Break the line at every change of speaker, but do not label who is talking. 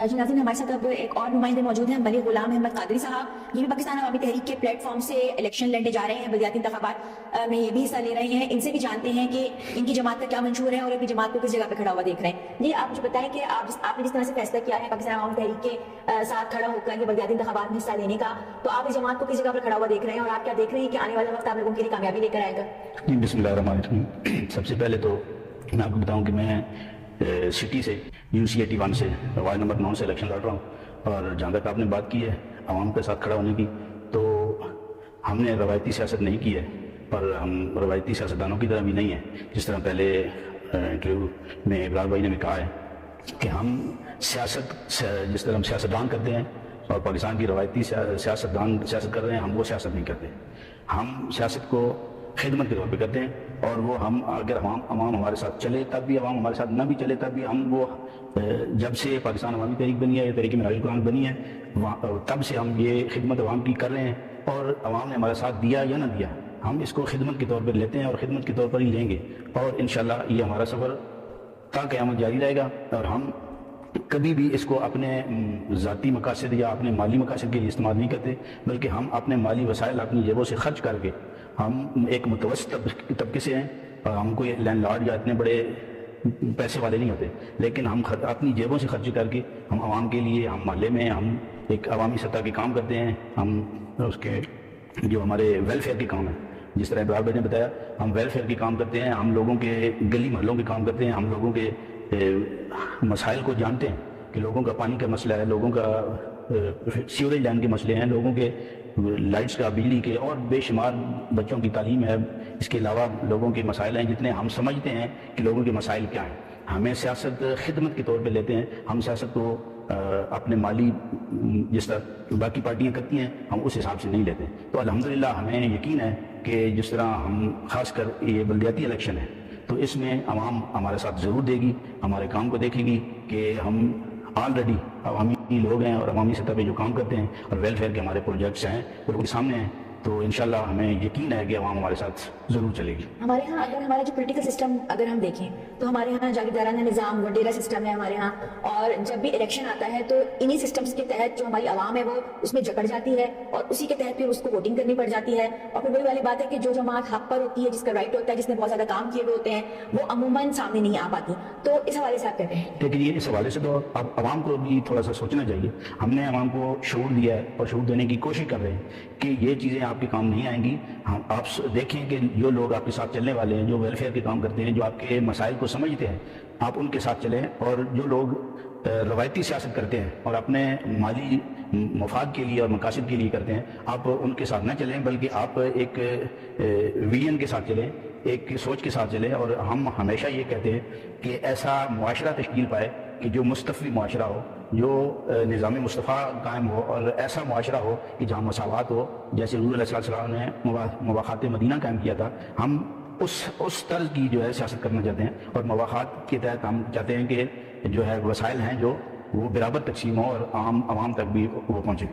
جی ناظرین، ہمارے ساتھ اب ایک اور نمائندے موجود ہیں، ملک غلام احمد قادری صاحب. یہ بھی پاکستان عوامی تحریک کے پلیٹ فارم سے الیکشن لڑنے جا رہے ہیں، بلدیاتی انتخابات میں یہ بھی حصہ لے رہے ہیں. ان سے بھی جانتے ہیں کہ ان کی جماعت کا کیا منشور ہے اور اپنی جماعت کو کس جگہ پہ کھڑا ہوا دیکھ رہے ہیں. جی آپ مجھے بتائیں کہ آپ نے جس طرح سے فیصلہ کیا ہے پاکستان عوامی تحریک کے ساتھ کھڑا ہو کر یہ بلدیاتی انتخابات میں حصہ لینے کا، تو آپ اس جماعت کو کس جگہ پر کھڑا ہوا دیکھ رہے ہیں اور آپ کیا دیکھ رہے ہیں کہ آنے والا وقت آپ لوگوں کے لیے کامیابی لے کر آئے گا؟
جی بسم اللہ الرحمن الرحیم. سب سے پہلے تو میں آپ کو بتاؤں کہ میں سٹی سے UC81 سے وارڈ نمبر 9 سے الیکشن لڑ رہا ہوں. اور جہاں تک آپ نے بات کی ہے عوام کے ساتھ کھڑا ہونے کی، تو ہم نے روایتی سیاست نہیں کی ہے اور ہم روایتی سیاستدانوں کی طرح بھی نہیں ہیں. جس طرح پہلے انٹرویو میں ابرار بھائی نے بھی کہا ہے کہ ہم جس طرح ہم سیاستدان کرتے ہیں اور پاکستان کی روایتی سیاستدان سیاست کر رہے ہیں، ہم وہ سیاست نہیں کرتے. ہم سیاست کو خدمت کے طور پہ کرتے ہیں، اور وہ ہم اگر عوام ہمارے ساتھ چلے تب بھی، عوام ہمارے ساتھ نہ بھی چلے تب بھی، ہم وہ جب سے پاکستان عوامی تحریک بنی ہے یا تحریک منہاج القرآن بنی ہے تب سے ہم یہ خدمت عوام کی کر رہے ہیں. اور عوام نے ہمارا ساتھ دیا یا نہ دیا، ہم اس کو خدمت کے طور پر لیتے ہیں اور خدمت کے طور پر ہی لیں گے. اور انشاءاللہ یہ ہمارا سفر تا قیامت جاری رہے گا. اور ہم کبھی بھی اس کو اپنے ذاتی مقاصد یا اپنے مالی مقاصد کے لیے استعمال نہیں کرتے، بلکہ ہم اپنے مالی وسائل اپنی جیبوں سے خرچ کر کے، ہم ایک متوسط طبقے سے ہیں اور ہم کوئی لینڈ لارڈ یا اتنے بڑے پیسے والے نہیں ہوتے، لیکن ہم اپنی جیبوں سے خرچ کر کے ہم عوام کے لیے، ہم محلے میں ہم ایک عوامی سطح کے کام کرتے ہیں. ہم اس کے جو ہمارے ویلفیئر کے کام ہیں، جس طرح ابرار بھائی نے بتایا، ہم ویلفیئر کے کام کرتے ہیں، ہم لوگوں کے گلی محلوں کے کام کرتے ہیں، ہم لوگوں کے مسائل کو جانتے ہیں کہ لوگوں کا پانی کا مسئلہ ہے، لوگوں کا سیوریج لائن کے مسئلے ہیں، لوگوں کے لائٹس کا، بجلی کے، اور بے شمار بچوں کی تعلیم ہے. اس کے علاوہ لوگوں کے مسائل ہیں جتنے ہم سمجھتے ہیں کہ لوگوں کے مسائل کیا ہیں. ہمیں سیاست خدمت کے طور پہ لیتے ہیں. ہم سیاست کو اپنے مالی جس طرح باقی پارٹیاں کرتی ہیں ہم اس حساب سے نہیں لیتے. تو الحمدللہ ہمیں یقین ہے کہ جس طرح ہم خاص کر یہ بلدیاتی الیکشن ہے تو اس میں عوام ہمارے ساتھ ضرور دے گی، ہمارے کام کو دیکھے گی کہ ہم آلریڈی عوامی لوگ ہیں اور عوامی سطح پہ جو کام کرتے ہیں اور ویلفیئر کے ہمارے پروجیکٹس ہیں وہ لوگوں کے سامنے ہیں. تو انشاءاللہ ہمیں یقین ہے کہ عوام ہمارے ساتھ ضرور چلے گی.
ہمارے ہاں اگر ہمارا جو پولیٹیکل سسٹم اگر ہم دیکھیں تو ہمارے ہاں جاگیردارانہ نظام، وڈیرا سسٹم ہے ہمارے ہاں، اور جب بھی الیکشن آتا ہے تو انہی سسٹمز کے تحت جو ہماری عوام ہے وہ اس میں جکڑ جاتی ہے اور اسی کے تحت پھر اس کو ووٹنگ کرنی پڑ جاتی ہے. اور پھر وہی والی بات ہے کہ جو جماعت حق پر ہوتی ہے، جس کا رائٹ ہوتا ہے، جس نے بہت زیادہ کام کیے ہوئے ہوتے ہیں، وہ عموماً سامنے نہیں آ پاتی. تو اس حوالے سے آپ کہتے ہیں؟
لیکن یہ اس حوالے سے تو اب عوام کو بھی تھوڑا سا سوچنا چاہیے. ہم نے عوام کو شعور دیا ہے اور شعور دینے کی کوشش کر رہے ہیں کہ یہ چیزیں آپ کے کام نہیں آئیں گی. آپ دیکھیں کہ جو لوگ آپ کے ساتھ چلنے والے ہیں، جو ویلفیئر کے کام کرتے ہیں، جو آپ کے مسائل کو سمجھتے ہیں، آپ ان کے ساتھ چلیں. اور جو لوگ روایتی سیاست کرتے ہیں اور اپنے مالی مفاد کے لیے اور مقاصد کے لیے کرتے ہیں، آپ ان کے ساتھ نہ چلیں، بلکہ آپ ایک ویژن کے ساتھ چلیں، ایک سوچ کے ساتھ چلیں. اور ہم ہمیشہ یہ کہتے ہیں کہ ایسا معاشرہ تشکیل پائے کہ جو مصطفی معاشرہ ہو، جو نظام مصطفیٰ قائم ہو، اور ایسا معاشرہ ہو کہ جہاں مساوات ہو، جیسے حضور علیہ السلام نے مواخات مدینہ قائم کیا تھا. ہم اس طرز کی جو ہے سیاست کرنا چاہتے ہیں، اور مواخات کے تحت ہم چاہتے ہیں کہ جو ہے وسائل ہیں جو وہ برابر تقسیم ہو اور عوام تک بھی وہ پہنچے.